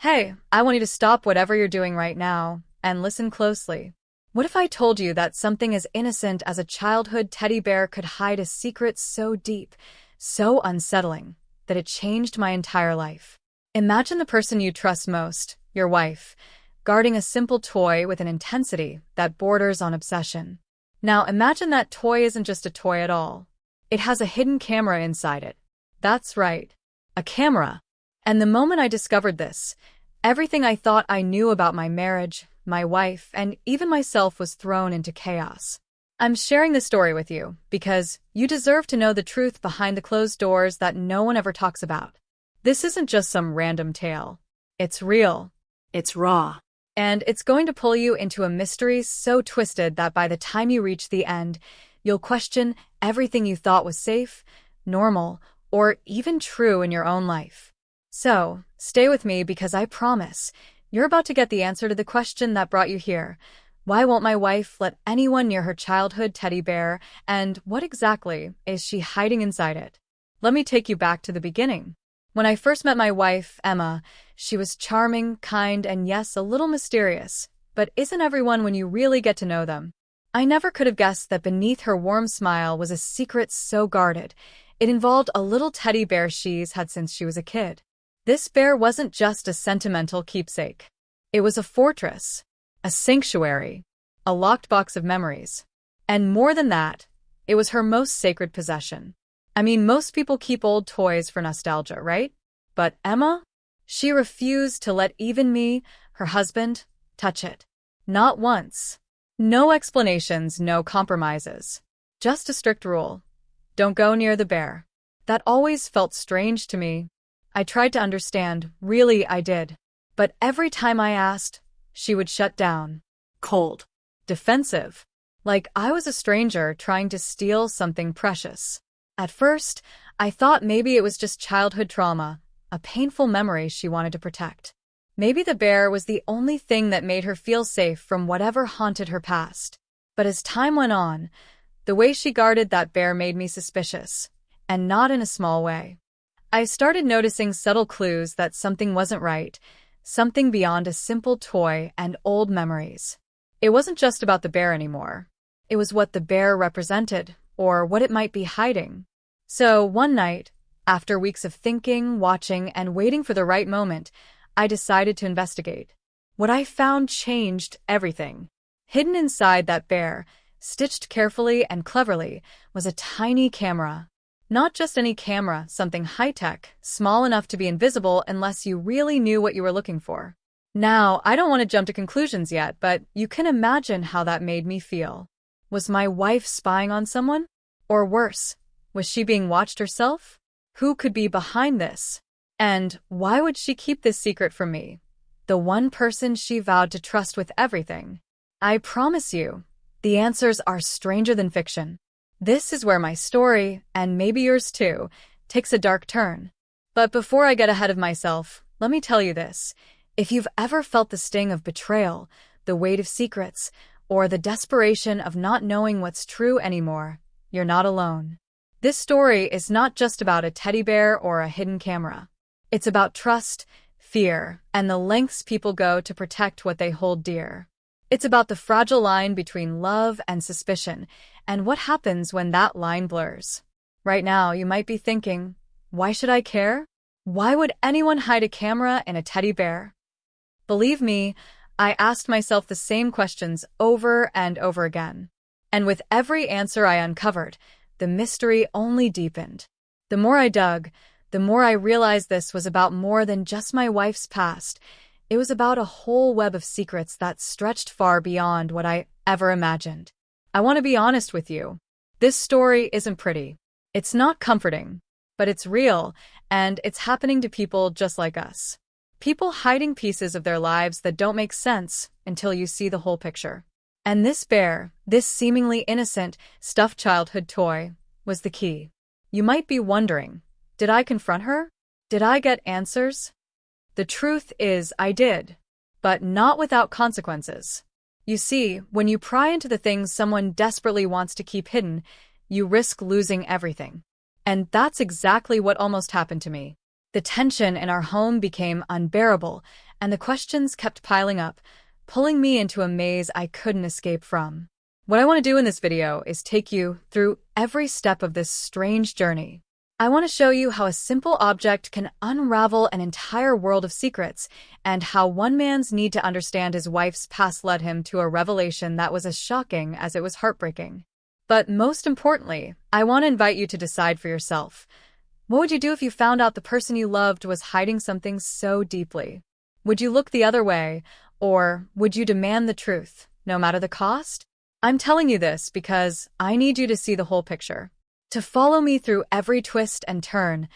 Hey, I want you to stop whatever you're doing right now and listen closely. What if I told you that something as innocent as a childhood teddy bear could hide a secret so deep, so unsettling, that it changed my entire life? Imagine the person you trust most, your wife, guarding a simple toy with an intensity that borders on obsession. Now imagine that toy isn't just a toy at all. It has a hidden camera inside it. That's right, a camera. And the moment I discovered this, everything I thought I knew about my marriage, my wife, and even myself was thrown into chaos. I'm sharing this story with you because you deserve to know the truth behind the closed doors that no one ever talks about. This isn't just some random tale. It's real. It's raw. And it's going to pull you into a mystery so twisted that by the time you reach the end, you'll question everything you thought was safe, normal, or even true in your own life. So, stay with me because I promise, you're about to get the answer to the question that brought you here. Why won't my wife let anyone near her childhood teddy bear, and what exactly is she hiding inside it? Let me take you back to the beginning. When I first met my wife, Emma, she was charming, kind, and yes, a little mysterious. But isn't everyone when you really get to know them? I never could have guessed that beneath her warm smile was a secret so guarded. It involved a little teddy bear she's had since she was a kid. This bear wasn't just a sentimental keepsake. It was a fortress, a sanctuary, a locked box of memories. And more than that, it was her most sacred possession. I mean, most people keep old toys for nostalgia, right? But Emma? She refused to let even me, her husband, touch it. Not once. No explanations, no compromises. Just a strict rule. Don't go near the bear. That always felt strange to me. I tried to understand, really I did. But every time I asked, she would shut down. Cold. Defensive. Like I was a stranger trying to steal something precious. At first, I thought maybe it was just childhood trauma, a painful memory she wanted to protect. Maybe the bear was the only thing that made her feel safe from whatever haunted her past. But as time went on, the way she guarded that bear made me suspicious, and not in a small way. I started noticing subtle clues that something wasn't right, something beyond a simple toy and old memories. It wasn't just about the bear anymore. It was what the bear represented, or what it might be hiding. So one night, after weeks of thinking, watching, and waiting for the right moment, I decided to investigate. What I found changed everything. Hidden inside that bear, stitched carefully and cleverly, was a tiny camera. Not just any camera, something high-tech, small enough to be invisible unless you really knew what you were looking for. Now, I don't want to jump to conclusions yet, but you can imagine how that made me feel. Was my wife spying on someone? Or worse, was she being watched herself? Who could be behind this? And why would she keep this secret from me? The one person she vowed to trust with everything. I promise you, the answers are stranger than fiction. This is where my story, and maybe yours too, takes a dark turn. But before I get ahead of myself, let me tell you this. If you've ever felt the sting of betrayal, the weight of secrets, or the desperation of not knowing what's true anymore, you're not alone. This story is not just about a teddy bear or a hidden camera. It's about trust, fear, and the lengths people go to protect what they hold dear. It's about the fragile line between love and suspicion, and what happens when that line blurs. Right now, you might be thinking, why should I care? Why would anyone hide a camera in a teddy bear? Believe me, I asked myself the same questions over and over again. And with every answer I uncovered, the mystery only deepened. The more I dug, the more I realized this was about more than just my wife's past. It was about a whole web of secrets that stretched far beyond what I ever imagined. I want to be honest with you. This story isn't pretty. It's not comforting, but it's real, and it's happening to people just like us. People hiding pieces of their lives that don't make sense until you see the whole picture. And this bear, this seemingly innocent, stuffed childhood toy, was the key. You might be wondering, did I confront her? Did I get answers? The truth is, I did, but not without consequences. You see, when you pry into the things someone desperately wants to keep hidden, you risk losing everything. And that's exactly what almost happened to me. The tension in our home became unbearable, and the questions kept piling up, pulling me into a maze I couldn't escape from. What I want to do in this video is take you through every step of this strange journey. I want to show you how a simple object can unravel an entire world of secrets, and how one man's need to understand his wife's past led him to a revelation that was as shocking as it was heartbreaking. But most importantly, I want to invite you to decide for yourself. What would you do if you found out the person you loved was hiding something so deeply? Would you look the other way, or would you demand the truth, no matter the cost? I'm telling you this because I need you to see the whole picture. To follow me through every twist and turn,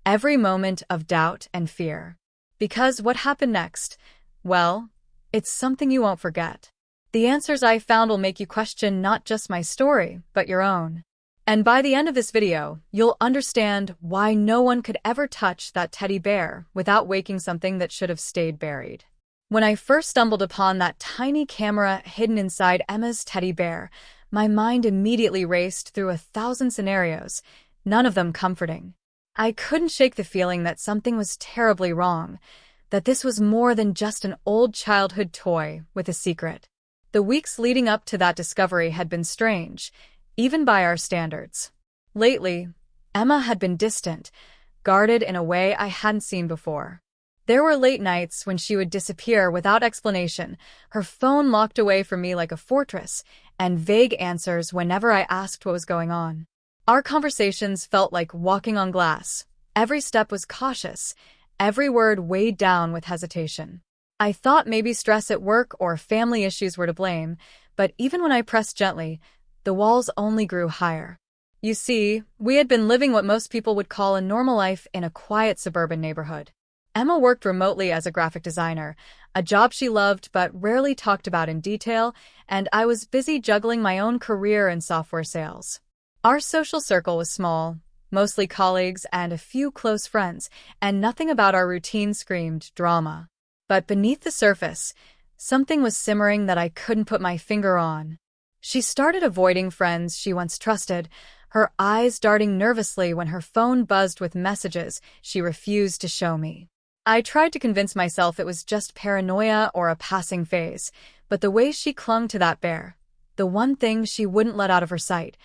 every moment of doubt and fear. Because what happened next, well, it's something you won't forget. The answers I found will make you question not just my story, but your own. And by the end of this video, you'll understand why no one could ever touch that teddy bear without waking something that should have stayed buried. When I first stumbled upon that tiny camera hidden inside Emma's teddy bear, my mind immediately raced through 1,000 scenarios, none of them comforting. I couldn't shake the feeling that something was terribly wrong, that this was more than just an old childhood toy with a secret. The weeks leading up to that discovery had been strange, even by our standards. Lately, Emma had been distant, guarded in a way I hadn't seen before. There were late nights when she would disappear without explanation, her phone locked away from me like a fortress, and vague answers whenever I asked what was going on. Our conversations felt like walking on glass. Every step was cautious, every word weighed down with hesitation. I thought maybe stress at work or family issues were to blame, but even when I pressed gently, the walls only grew higher. You see, we had been living what most people would call a normal life in a quiet suburban neighborhood. Emma worked remotely as a graphic designer, a job she loved but rarely talked about in detail, and I was busy juggling my own career in software sales. Our social circle was small, mostly colleagues and a few close friends, and nothing about our routine screamed drama. But beneath the surface, something was simmering that I couldn't put my finger on. She started avoiding friends she once trusted, her eyes darting nervously when her phone buzzed with messages she refused to show me. I tried to convince myself it was just paranoia or a passing phase, but the way she clung to that bear, the one thing she wouldn't let out of her sight,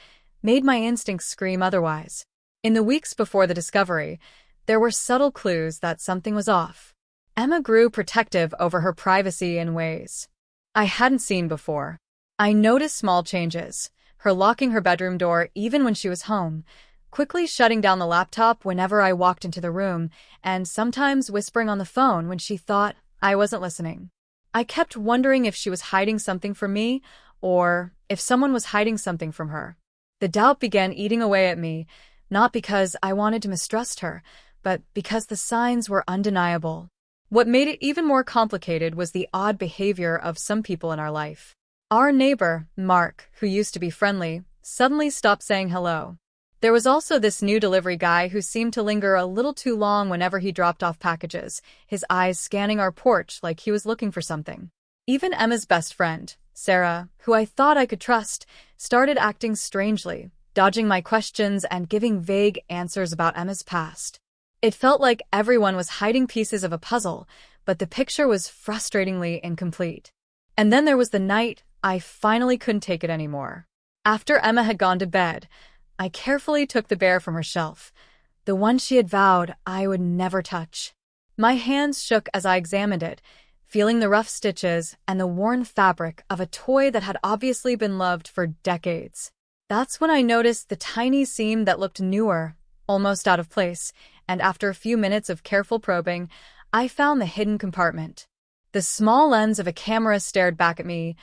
made my instincts scream otherwise. In the weeks before the discovery, there were subtle clues that something was off. Emma grew protective over her privacy in ways I hadn't seen before. I noticed small changes, her locking her bedroom door even when she was home, quickly shutting down the laptop whenever I walked into the room, and sometimes whispering on the phone when she thought I wasn't listening. I kept wondering if she was hiding something from me, or if someone was hiding something from her. The doubt began eating away at me, not because I wanted to mistrust her, but because the signs were undeniable. What made it even more complicated was the odd behavior of some people in our life. Our neighbor, Mark, who used to be friendly, suddenly stopped saying hello. There was also this new delivery guy who seemed to linger a little too long whenever he dropped off packages, his eyes scanning our porch like he was looking for something. Even Emma's best friend, Sarah, who I thought I could trust, started acting strangely, dodging my questions and giving vague answers about Emma's past. It felt like everyone was hiding pieces of a puzzle, but the picture was frustratingly incomplete. And then there was the night I finally couldn't take it anymore. After Emma had gone to bed, I carefully took the bear from her shelf, the one she had vowed I would never touch. My hands shook as I examined it, feeling the rough stitches and the worn fabric of a toy that had obviously been loved for decades. That's when I noticed the tiny seam that looked newer, almost out of place, and after a few minutes of careful probing, I found the hidden compartment. The small lens of a camera stared back at me,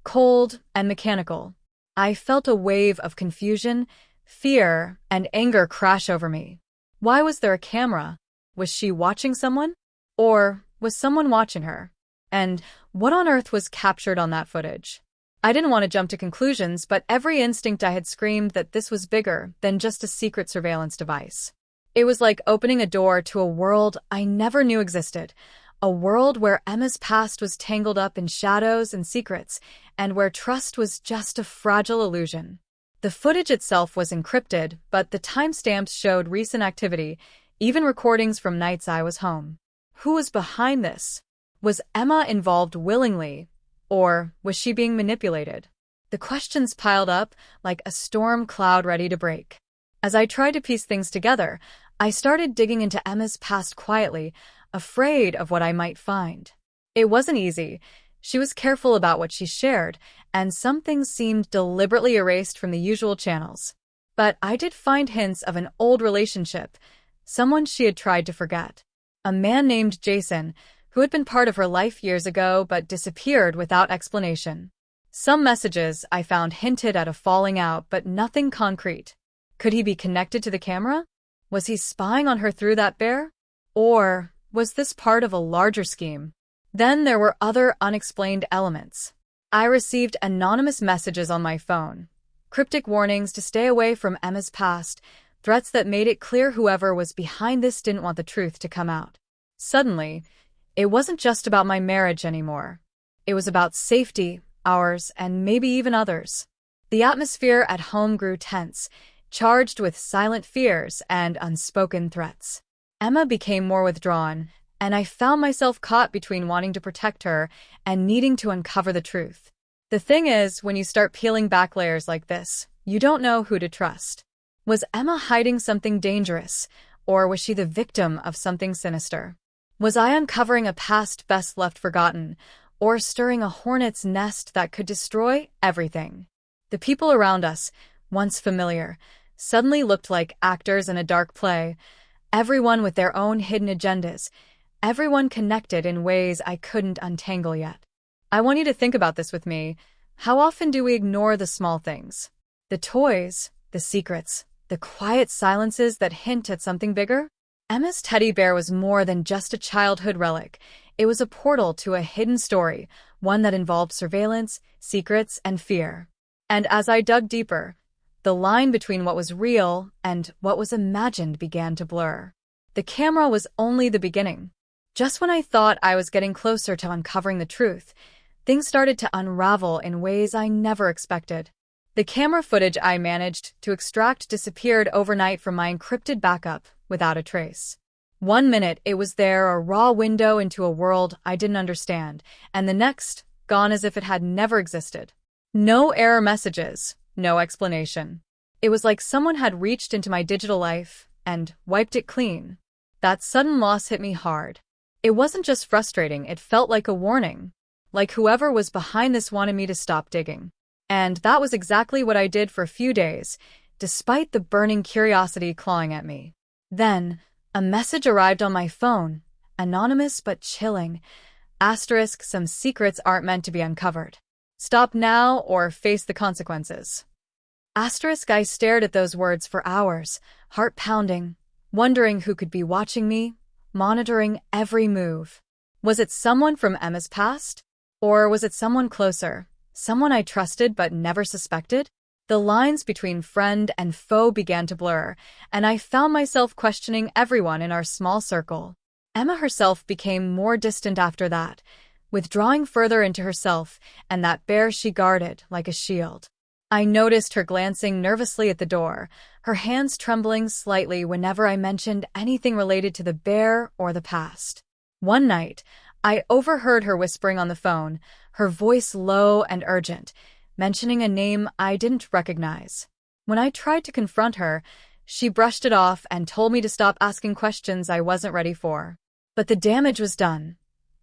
cold and mechanical. I felt a wave of confusion, fear, and anger crash over me. Why was there a camera? Was she watching someone? Or was someone watching her? And what on earth was captured on that footage? I didn't want to jump to conclusions, but every instinct I had screamed that this was bigger than just a secret surveillance device. It was like opening a door to a world I never knew existed, a world where Emma's past was tangled up in shadows and secrets, and where trust was just a fragile illusion. The footage itself was encrypted, but the timestamps showed recent activity, even recordings from nights I was home. Who was behind this? Was Emma involved willingly, or was she being manipulated? The questions piled up like a storm cloud ready to break. As I tried to piece things together, I started digging into Emma's past quietly, afraid of what I might find. It wasn't easy. She was careful about what she shared, and some things seemed deliberately erased from the usual channels. But I did find hints of an old relationship, someone she had tried to forget. A man named Jason, who had been part of her life years ago but disappeared without explanation. Some messages I found hinted at a falling out, but nothing concrete. Could he be connected to the camera? Was he spying on her through that bear? Or was this part of a larger scheme? Then there were other unexplained elements. I received anonymous messages on my phone, cryptic warnings to stay away from Emma's past, threats that made it clear whoever was behind this didn't want the truth to come out. Suddenly, it wasn't just about my marriage anymore. It was about safety, ours, and maybe even others. The atmosphere at home grew tense, charged with silent fears and unspoken threats. Emma became more withdrawn, and I found myself caught between wanting to protect her and needing to uncover the truth. The thing is, when you start peeling back layers like this, you don't know who to trust. Was Emma hiding something dangerous, or was she the victim of something sinister? Was I uncovering a past best left forgotten, or stirring a hornet's nest that could destroy everything? The people around us, once familiar, suddenly looked like actors in a dark play, everyone with their own hidden agendas, everyone connected in ways I couldn't untangle yet. I want you to think about this with me. How often do we ignore the small things? The toys, the secrets, the quiet silences that hint at something bigger? Emma's teddy bear was more than just a childhood relic. It was a portal to a hidden story, one that involved surveillance, secrets, and fear. And as I dug deeper, the line between what was real and what was imagined began to blur. The camera was only the beginning. Just when I thought I was getting closer to uncovering the truth, things started to unravel in ways I never expected. The camera footage I managed to extract disappeared overnight from my encrypted backup without a trace. One minute it was there, a raw window into a world I didn't understand, and the next, gone as if it had never existed. No error messages, no explanation. It was like someone had reached into my digital life and wiped it clean. That sudden loss hit me hard. It wasn't just frustrating, it felt like a warning. Like whoever was behind this wanted me to stop digging. And that was exactly what I did for a few days, despite the burning curiosity clawing at me. Then, a message arrived on my phone, anonymous but chilling. Asterisk, some secrets aren't meant to be uncovered. Stop now or face the consequences. Asterisk, I stared at those words for hours, heart pounding, wondering who could be watching me, monitoring every move. Was it someone from Emma's past? Or was it someone closer, someone I trusted but never suspected? The lines between friend and foe began to blur, and I found myself questioning everyone in our small circle. Emma herself became more distant after that, withdrawing further into herself and that bear she guarded like a shield. I noticed her glancing nervously at the door, her hands trembling slightly whenever I mentioned anything related to the bear or the past. One night, I overheard her whispering on the phone, her voice low and urgent, mentioning a name I didn't recognize. When I tried to confront her, she brushed it off and told me to stop asking questions I wasn't ready for. But the damage was done.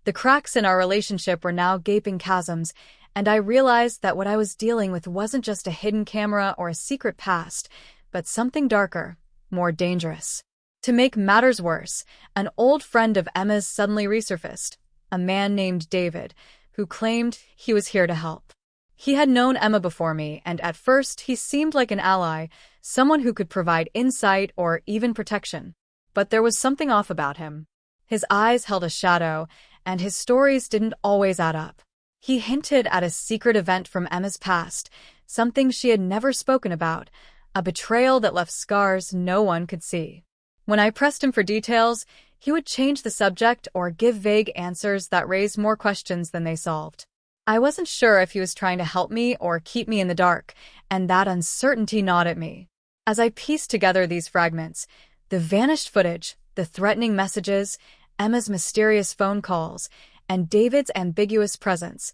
The cracks in our relationship were now gaping chasms, and I realized that what I was dealing with wasn't just a hidden camera or a secret past, but something darker, more dangerous. To make matters worse, an old friend of Emma's suddenly resurfaced, a man named David, who claimed he was here to help. He had known Emma before me, and at first he seemed like an ally, someone who could provide insight or even protection. But there was something off about him. His eyes held a shadow, and his stories didn't always add up. He hinted at a secret event from Emma's past, something she had never spoken about, a betrayal that left scars no one could see. When I pressed him for details, he would change the subject or give vague answers that raised more questions than they solved. I wasn't sure if he was trying to help me or keep me in the dark, and that uncertainty gnawed at me. As I pieced together these fragments, the vanished footage, the threatening messages, Emma's mysterious phone calls, and David's ambiguous presence,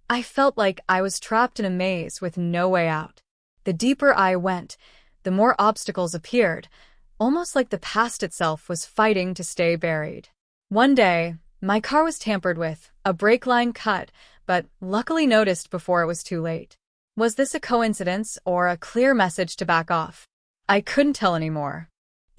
I felt like I was trapped in a maze with no way out. The deeper I went, the more obstacles appeared, almost like the past itself was fighting to stay buried. One day, my car was tampered with, a brake line cut, but luckily noticed before it was too late. Was this a coincidence or a clear message to back off? I couldn't tell anymore.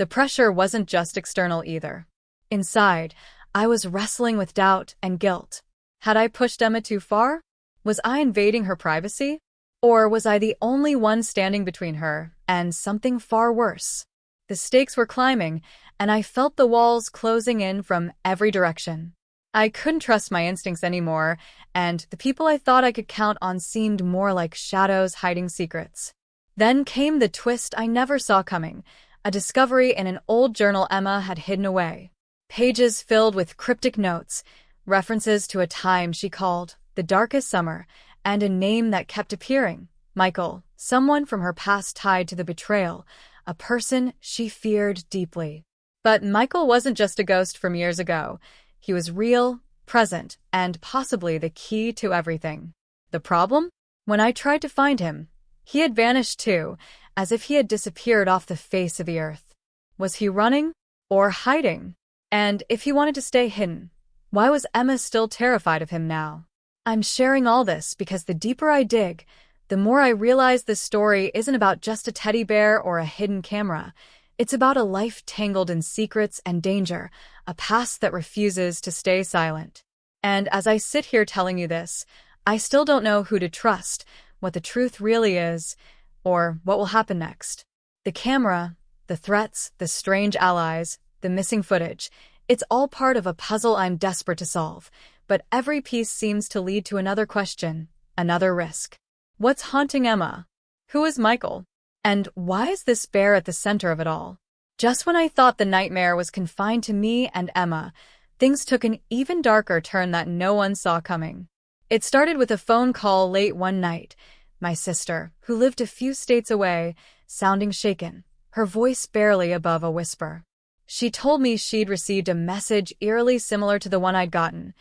The pressure wasn't just external either. Inside, I was wrestling with doubt and guilt. Had I pushed Emma too far? Was I invading her privacy? Or was I the only one standing between her and something far worse? The stakes were climbing, and I felt the walls closing in from every direction. I couldn't trust my instincts anymore, and the people I thought I could count on seemed more like shadows hiding secrets. Then came the twist I never saw coming, a discovery in an old journal Emma had hidden away. Pages filled with cryptic notes, references to a time she called the darkest summer, and a name that kept appearing, Michael, someone from her past tied to the betrayal, a person she feared deeply. But Michael wasn't just a ghost from years ago. He was real, present, and possibly the key to everything. The problem? When I tried to find him, he had vanished too, as if he had disappeared off the face of the earth. Was he running? Or hiding? And if he wanted to stay hidden, why was Emma still terrified of him now? I'm sharing all this because the deeper I dig, the more I realize this story isn't about just a teddy bear or a hidden camera. It's about a life tangled in secrets and danger, a past that refuses to stay silent. And as I sit here telling you this, I still don't know who to trust, what the truth really is, or what will happen next. The camera, the threats, the strange allies, the missing footage, it's all part of a puzzle I'm desperate to solve, but every piece seems to lead to another question, another risk. What's haunting Emma? Who is Michael? And why is this bear at the center of it all? Just when I thought the nightmare was confined to me and Emma, things took an even darker turn that no one saw coming. It started with a phone call late one night. My sister, who lived a few states away, sounding shaken, her voice barely above a whisper. She told me she'd received a message eerily similar to the one I'd gotten.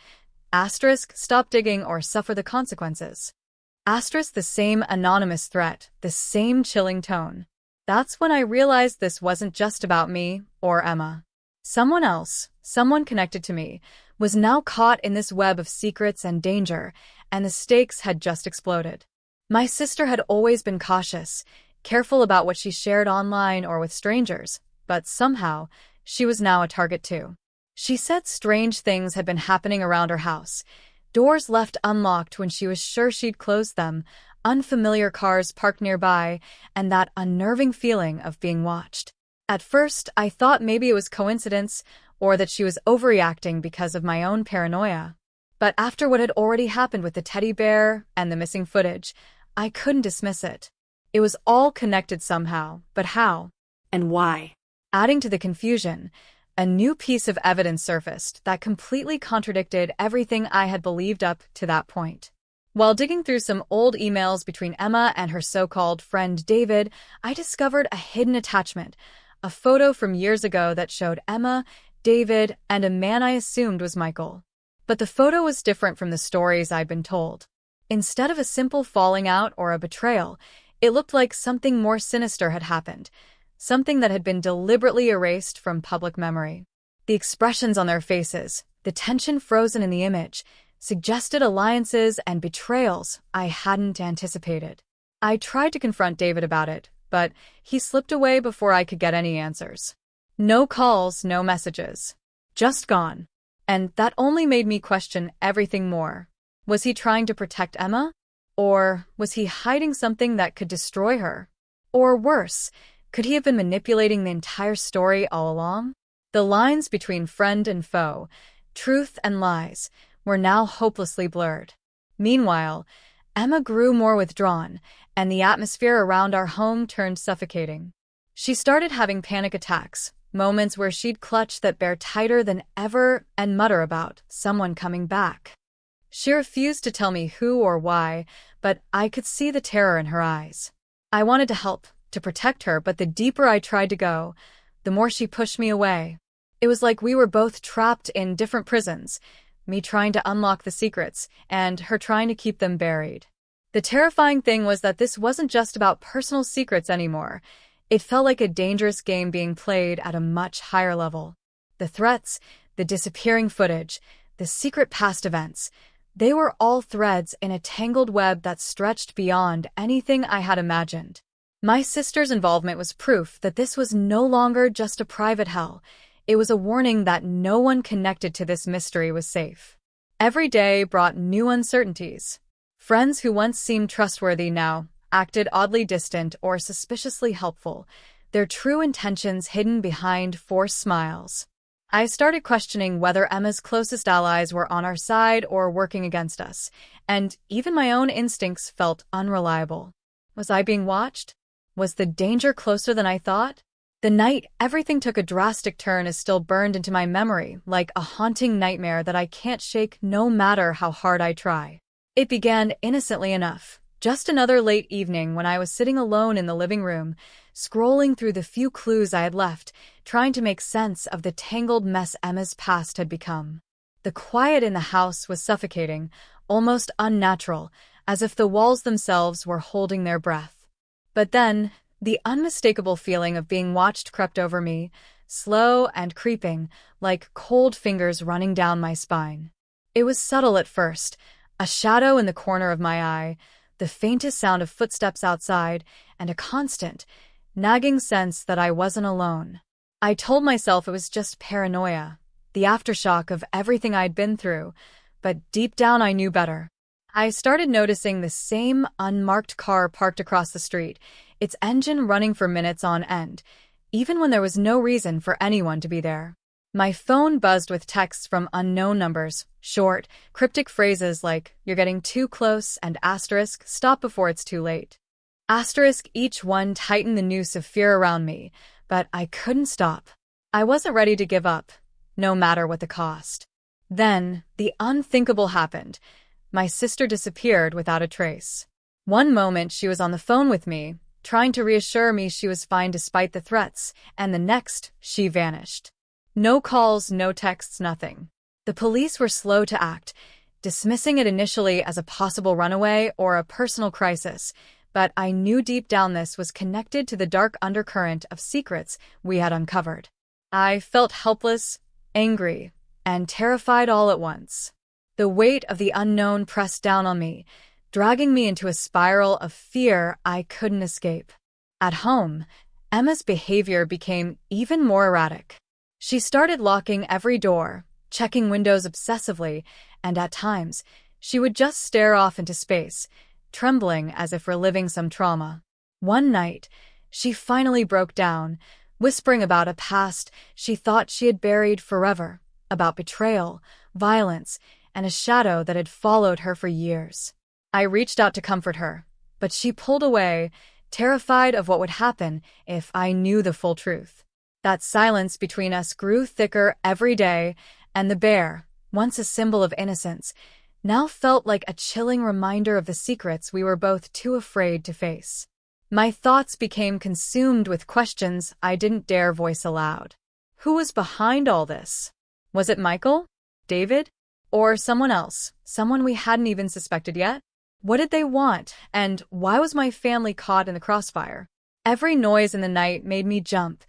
Asterisk, stop digging or suffer the consequences. Asterisk, the same anonymous threat, the same chilling tone. That's when I realized this wasn't just about me or Emma. Someone else, someone connected to me, was now caught in this web of secrets and danger, and the stakes had just exploded. My sister had always been cautious, careful about what she shared online or with strangers, but somehow, she was now a target too. She said strange things had been happening around her house. Doors left unlocked when she was sure she'd closed them, unfamiliar cars parked nearby, and that unnerving feeling of being watched. At first, I thought maybe it was coincidence or that she was overreacting because of my own paranoia. But after what had already happened with the teddy bear and the missing footage, I couldn't dismiss it. It was all connected somehow, but how? And why? Adding to the confusion, a new piece of evidence surfaced that completely contradicted everything I had believed up to that point. While digging through some old emails between Emma and her so-called friend David, I discovered a hidden attachment, a photo from years ago that showed Emma, David, and a man I assumed was Michael. But the photo was different from the stories I'd been told. Instead of a simple falling out or a betrayal, it looked like something more sinister had happened, something that had been deliberately erased from public memory. The expressions on their faces, the tension frozen in the image, suggested alliances and betrayals I hadn't anticipated. I tried to confront David about it, but he slipped away before I could get any answers. No calls, no messages. Just gone. And that only made me question everything more. Was he trying to protect Emma? Or was he hiding something that could destroy her? Or worse, could he have been manipulating the entire story all along? The lines between friend and foe, truth and lies, were now hopelessly blurred. Meanwhile, Emma grew more withdrawn, and the atmosphere around our home turned suffocating. She started having panic attacks, moments where she'd clutch that bear tighter than ever and mutter about someone coming back. She refused to tell me who or why, but I could see the terror in her eyes. I wanted to help, to protect her, but the deeper I tried to go, the more she pushed me away. It was like we were both trapped in different prisons, me trying to unlock the secrets, and her trying to keep them buried. The terrifying thing was that this wasn't just about personal secrets anymore. It felt like a dangerous game being played at a much higher level. The threats, the disappearing footage, the secret past events, they were all threads in a tangled web that stretched beyond anything I had imagined. My sister's involvement was proof that this was no longer just a private hell. It was a warning that no one connected to this mystery was safe. Every day brought new uncertainties. Friends who once seemed trustworthy now acted oddly distant or suspiciously helpful, their true intentions hidden behind forced smiles. I started questioning whether Emma's closest allies were on our side or working against us, and even my own instincts felt unreliable. Was I being watched? Was the danger closer than I thought? The night everything took a drastic turn is still burned into my memory, like a haunting nightmare that I can't shake no matter how hard I try. It began innocently enough. Just another late evening when I was sitting alone in the living room, scrolling through the few clues I had left, trying to make sense of the tangled mess Emma's past had become. The quiet in the house was suffocating, almost unnatural, as if the walls themselves were holding their breath. But then, the unmistakable feeling of being watched crept over me, slow and creeping, like cold fingers running down my spine. It was subtle at first, a shadow in the corner of my eye, the faintest sound of footsteps outside, and a constant, nagging sense that I wasn't alone. I told myself it was just paranoia, the aftershock of everything I'd been through, but deep down I knew better. I started noticing the same unmarked car parked across the street, its engine running for minutes on end, even when there was no reason for anyone to be there. My phone buzzed with texts from unknown numbers, short, cryptic phrases like, "You're getting too close," and asterisk, "Stop before it's too late." Asterisk, each one tightened the noose of fear around me, but I couldn't stop. I wasn't ready to give up, no matter what the cost. Then, the unthinkable happened. My sister disappeared without a trace. One moment she was on the phone with me, trying to reassure me she was fine despite the threats, and the next, she vanished. No calls, no texts, nothing. The police were slow to act, dismissing it initially as a possible runaway or a personal crisis, but I knew deep down this was connected to the dark undercurrent of secrets we had uncovered. I felt helpless, angry, and terrified all at once. The weight of the unknown pressed down on me, dragging me into a spiral of fear I couldn't escape. At home, Emma's behavior became even more erratic. She started locking every door, checking windows obsessively, and at times, she would just stare off into space, trembling as if reliving some trauma. One night, she finally broke down, whispering about a past she thought she had buried forever, about betrayal, violence, and a shadow that had followed her for years. I reached out to comfort her, but she pulled away, terrified of what would happen if I knew the full truth. That silence between us grew thicker every day, and the bear, once a symbol of innocence, now felt like a chilling reminder of the secrets we were both too afraid to face. My thoughts became consumed with questions I didn't dare voice aloud. Who was behind all this? Was it Michael? David? Or someone else, someone we hadn't even suspected yet? What did they want, and why was my family caught in the crossfire? Every noise in the night made me jump,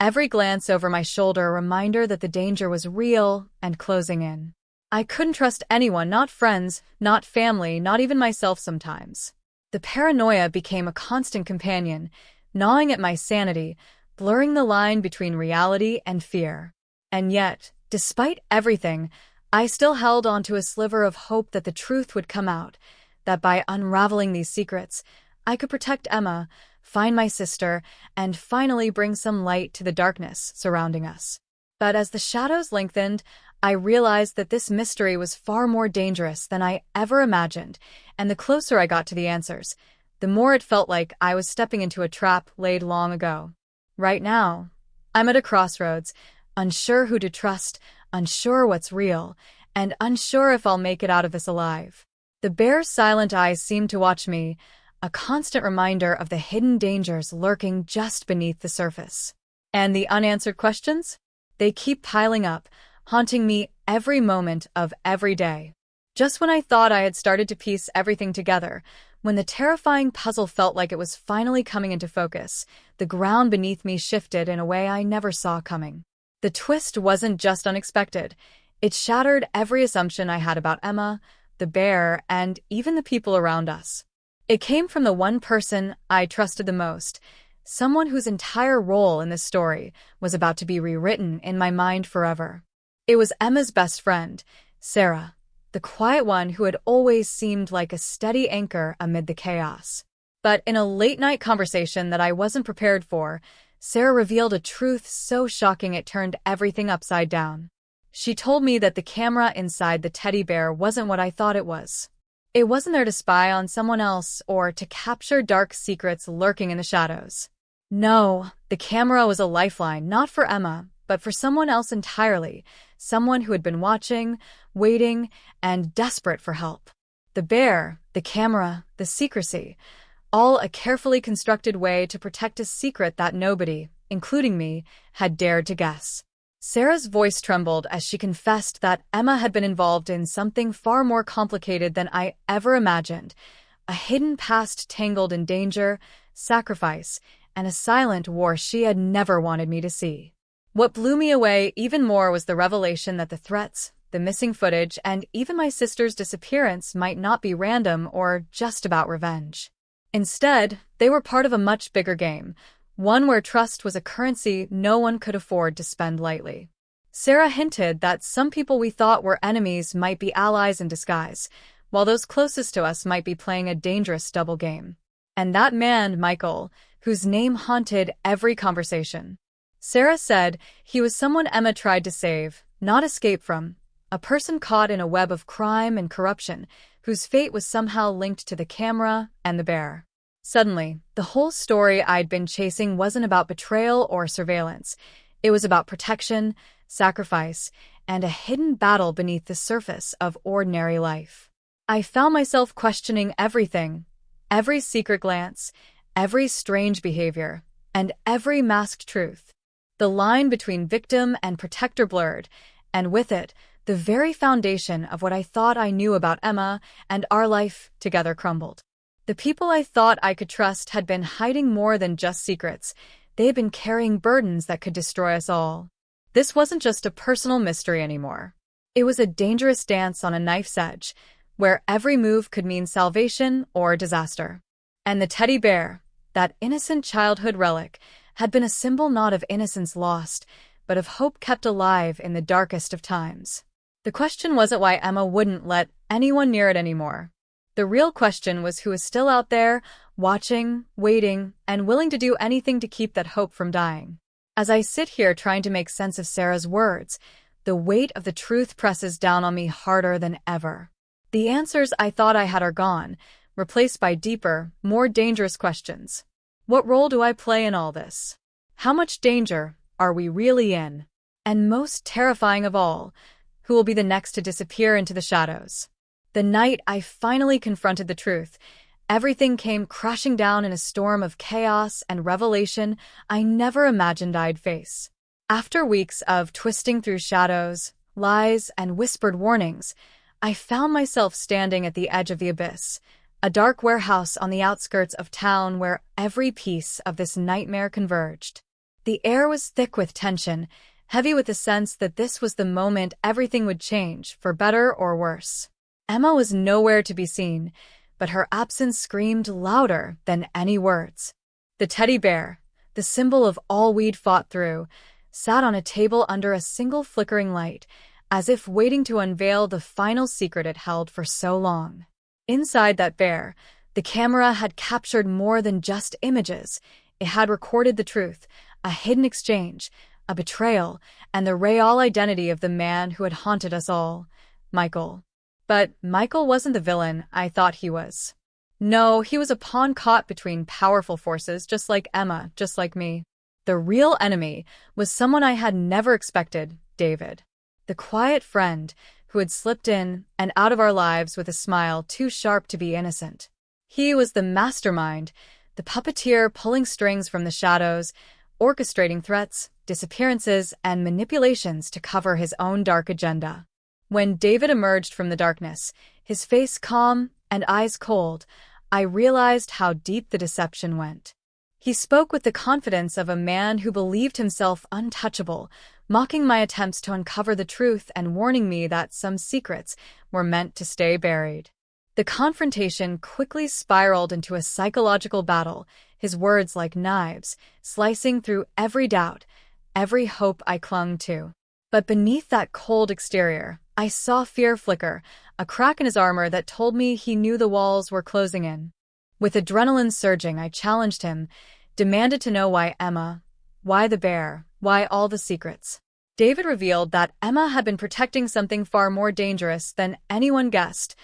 every glance over my shoulder a reminder that the danger was real and closing in. I couldn't trust anyone, not friends, not family, not even myself sometimes. The paranoia became a constant companion, gnawing at my sanity, blurring the line between reality and fear. And yet, despite everything, I still held onto a sliver of hope that the truth would come out, that by unraveling these secrets, I could protect Emma, find my sister, and finally bring some light to the darkness surrounding us. But as the shadows lengthened, I realized that this mystery was far more dangerous than I ever imagined, and the closer I got to the answers, the more it felt like I was stepping into a trap laid long ago. Right now, I'm at a crossroads, unsure who to trust, unsure what's real, and unsure if I'll make it out of this alive. The bear's silent eyes seemed to watch me, a constant reminder of the hidden dangers lurking just beneath the surface. And the unanswered questions? They keep piling up, haunting me every moment of every day. Just when I thought I had started to piece everything together, when the terrifying puzzle felt like it was finally coming into focus, the ground beneath me shifted in a way I never saw coming. The twist wasn't just unexpected. It shattered every assumption I had about Emma, the bear, and even the people around us. It came from the one person I trusted the most, someone whose entire role in this story was about to be rewritten in my mind forever. It was Emma's best friend, Sarah, the quiet one who had always seemed like a steady anchor amid the chaos. But in a late-night conversation that I wasn't prepared for, Sarah revealed a truth so shocking it turned everything upside down. She told me that the camera inside the teddy bear wasn't what I thought it was. It wasn't there to spy on someone else or to capture dark secrets lurking in the shadows. No, the camera was a lifeline, not for Emma, but for someone else entirely, someone who had been watching, waiting, and desperate for help. The bear, the camera, the secrecy, all a carefully constructed way to protect a secret that nobody, including me, had dared to guess. Sarah's voice trembled as she confessed that Emma had been involved in something far more complicated than I ever imagined, a hidden past tangled in danger, sacrifice, and a silent war she had never wanted me to see. What blew me away even more was the revelation that the threats, the missing footage, and even my sister's disappearance might not be random or just about revenge. Instead, they were part of a much bigger game, one where trust was a currency no one could afford to spend lightly. Sarah hinted that some people we thought were enemies might be allies in disguise, while those closest to us might be playing a dangerous double game. And that man, Michael, whose name haunted every conversation. Sarah said he was someone Emma tried to save, not escape from, a person caught in a web of crime and corruption, whose fate was somehow linked to the camera and the bear. Suddenly, the whole story I'd been chasing wasn't about betrayal or surveillance. It was about protection, sacrifice, and a hidden battle beneath the surface of ordinary life. I found myself questioning everything, every secret glance, every strange behavior, and every masked truth. The line between victim and protector blurred, and with it, the very foundation of what I thought I knew about Emma and our life together crumbled. The people I thought I could trust had been hiding more than just secrets. They had been carrying burdens that could destroy us all. This wasn't just a personal mystery anymore. It was a dangerous dance on a knife's edge, where every move could mean salvation or disaster. And the teddy bear, that innocent childhood relic, had been a symbol not of innocence lost, but of hope kept alive in the darkest of times. The question wasn't why Emma wouldn't let anyone near it anymore. The real question was who was still out there, watching, waiting, and willing to do anything to keep that hope from dying. As I sit here trying to make sense of Sarah's words, the weight of the truth presses down on me harder than ever. The answers I thought I had are gone, replaced by deeper, more dangerous questions. What role do I play in all this? How much danger are we really in? And most terrifying of all, who will be the next to disappear into the shadows? The night I finally confronted the truth, everything came crashing down in a storm of chaos and revelation I never imagined I'd face. After weeks of twisting through shadows, lies, and whispered warnings, I found myself standing at the edge of the abyss, a dark warehouse on the outskirts of town where every piece of this nightmare converged. The air was thick with tension, heavy with the sense that this was the moment everything would change, for better or worse. Emma was nowhere to be seen, but her absence screamed louder than any words. The teddy bear, the symbol of all we'd fought through, sat on a table under a single flickering light, as if waiting to unveil the final secret it held for so long. Inside that bear, the camera had captured more than just images. It had recorded the truth, a hidden exchange, a betrayal, and the real identity of the man who had haunted us all, Michael. But Michael wasn't the villain I thought he was. No, he was a pawn caught between powerful forces, just like Emma, just like me. The real enemy was someone I had never expected, David. The quiet friend who had slipped in and out of our lives with a smile too sharp to be innocent. He was the mastermind, the puppeteer pulling strings from the shadows, orchestrating threats, disappearances, and manipulations to cover his own dark agenda. When David emerged from the darkness, his face calm and eyes cold, I realized how deep the deception went. He spoke with the confidence of a man who believed himself untouchable, mocking my attempts to uncover the truth and warning me that some secrets were meant to stay buried. The confrontation quickly spiraled into a psychological battle, his words like knives, slicing through every doubt, every hope I clung to. But beneath that cold exterior, I saw fear flicker, a crack in his armor that told me he knew the walls were closing in. With adrenaline surging, I challenged him, demanded to know why Emma, why the bear, why all the secrets. David revealed that Emma had been protecting something far more dangerous than anyone guessed,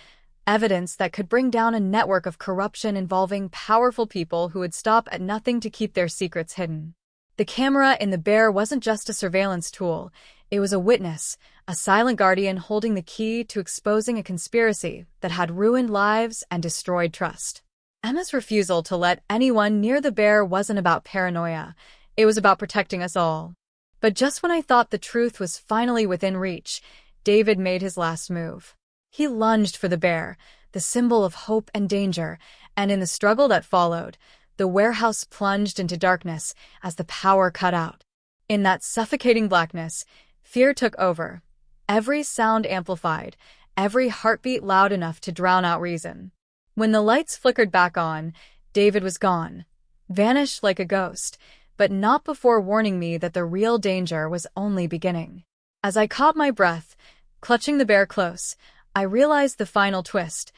evidence that could bring down a network of corruption involving powerful people who would stop at nothing to keep their secrets hidden. The camera in the bear wasn't just a surveillance tool, it was a witness, a silent guardian holding the key to exposing a conspiracy that had ruined lives and destroyed trust. Emma's refusal to let anyone near the bear wasn't about paranoia, it was about protecting us all. But just when I thought the truth was finally within reach, David made his last move. He lunged for the bear, the symbol of hope and danger, and in the struggle that followed, the warehouse plunged into darkness as the power cut out. In that suffocating blackness, fear took over, every sound amplified, every heartbeat loud enough to drown out reason. When the lights flickered back on, David was gone, vanished like a ghost, but not before warning me that the real danger was only beginning. As I caught my breath, clutching the bear close, I realized the final twist.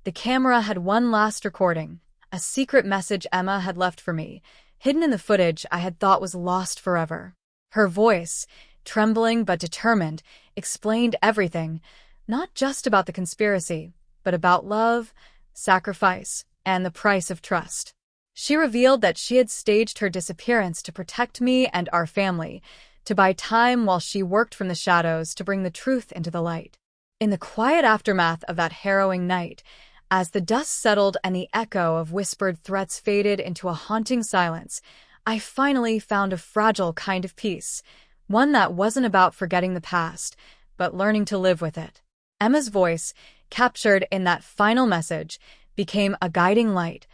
The camera had one last recording, a secret message Emma had left for me, hidden in the footage I had thought was lost forever. Her voice, trembling but determined, explained everything, not just about the conspiracy, but about love, sacrifice, and the price of trust. She revealed that she had staged her disappearance to protect me and our family, to buy time while she worked from the shadows to bring the truth into the light. In the quiet aftermath of that harrowing night, as the dust settled and the echo of whispered threats faded into a haunting silence, I finally found a fragile kind of peace, one that wasn't about forgetting the past, but learning to live with it. Emma's voice, captured in that final message, became a guiding light,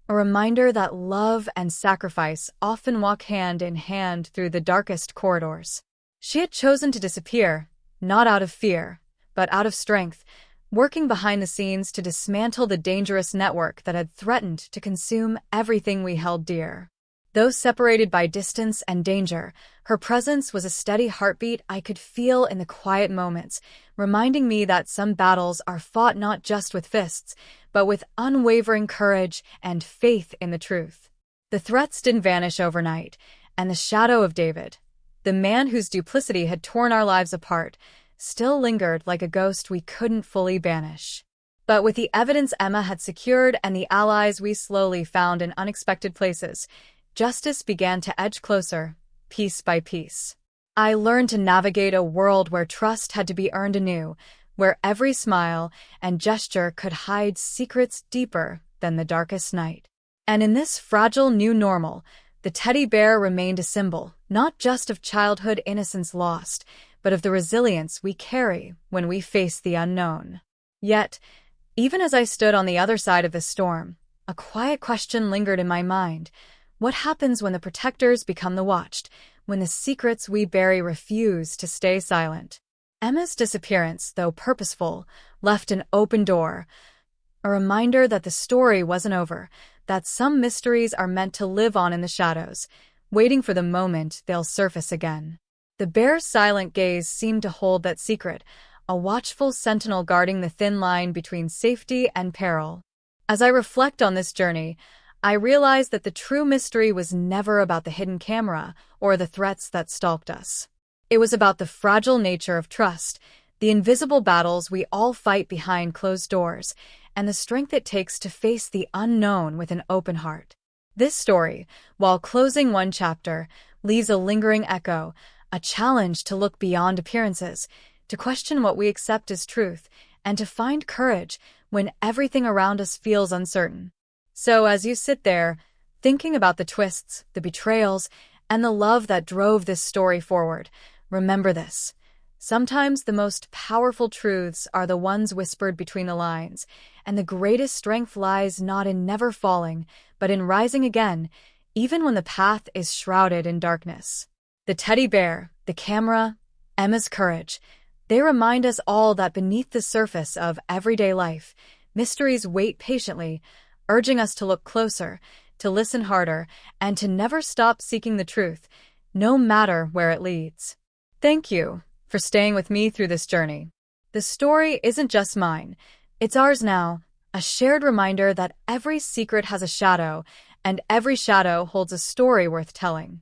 a reminder that love and sacrifice often walk hand in hand through the darkest corridors. She had chosen to disappear, not out of fear, but out of strength, working behind the scenes to dismantle the dangerous network that had threatened to consume everything we held dear. Though separated by distance and danger, her presence was a steady heartbeat I could feel in the quiet moments, reminding me that some battles are fought not just with fists, but with unwavering courage and faith in the truth. The threats didn't vanish overnight, and the shadow of David, the man whose duplicity had torn our lives apart, still lingered like a ghost we couldn't fully banish. But with the evidence Emma had secured and the allies we slowly found in unexpected places, justice began to edge closer, piece by piece. I learned to navigate a world where trust had to be earned anew, where every smile and gesture could hide secrets deeper than the darkest night. And in this fragile new normal, the teddy bear remained a symbol, not just of childhood innocence lost, but of the resilience we carry when we face the unknown. Yet, even as I stood on the other side of the storm, a quiet question lingered in my mind. What happens when the protectors become the watched, when the secrets we bury refuse to stay silent? Emma's disappearance, though purposeful, left an open door, a reminder that the story wasn't over, that some mysteries are meant to live on in the shadows, waiting for the moment they'll surface again. The bear's silent gaze seemed to hold that secret, a watchful sentinel guarding the thin line between safety and peril. As I reflect on this journey, I realize that the true mystery was never about the hidden camera or the threats that stalked us. It was about the fragile nature of trust, the invisible battles we all fight behind closed doors, and the strength it takes to face the unknown with an open heart. This story, while closing one chapter, leaves a lingering echo, a challenge to look beyond appearances, to question what we accept as truth, and to find courage when everything around us feels uncertain. So as you sit there, thinking about the twists, the betrayals, and the love that drove this story forward. Remember this. Sometimes the most powerful truths are the ones whispered between the lines, and the greatest strength lies not in never falling, but in rising again, even when the path is shrouded in darkness. The teddy bear, the camera, Emma's courage, they remind us all that beneath the surface of everyday life, mysteries wait patiently, urging us to look closer, to listen harder, and to never stop seeking the truth, no matter where it leads. Thank you for staying with me through this journey. The story isn't just mine, it's ours now, a shared reminder that every secret has a shadow, and every shadow holds a story worth telling.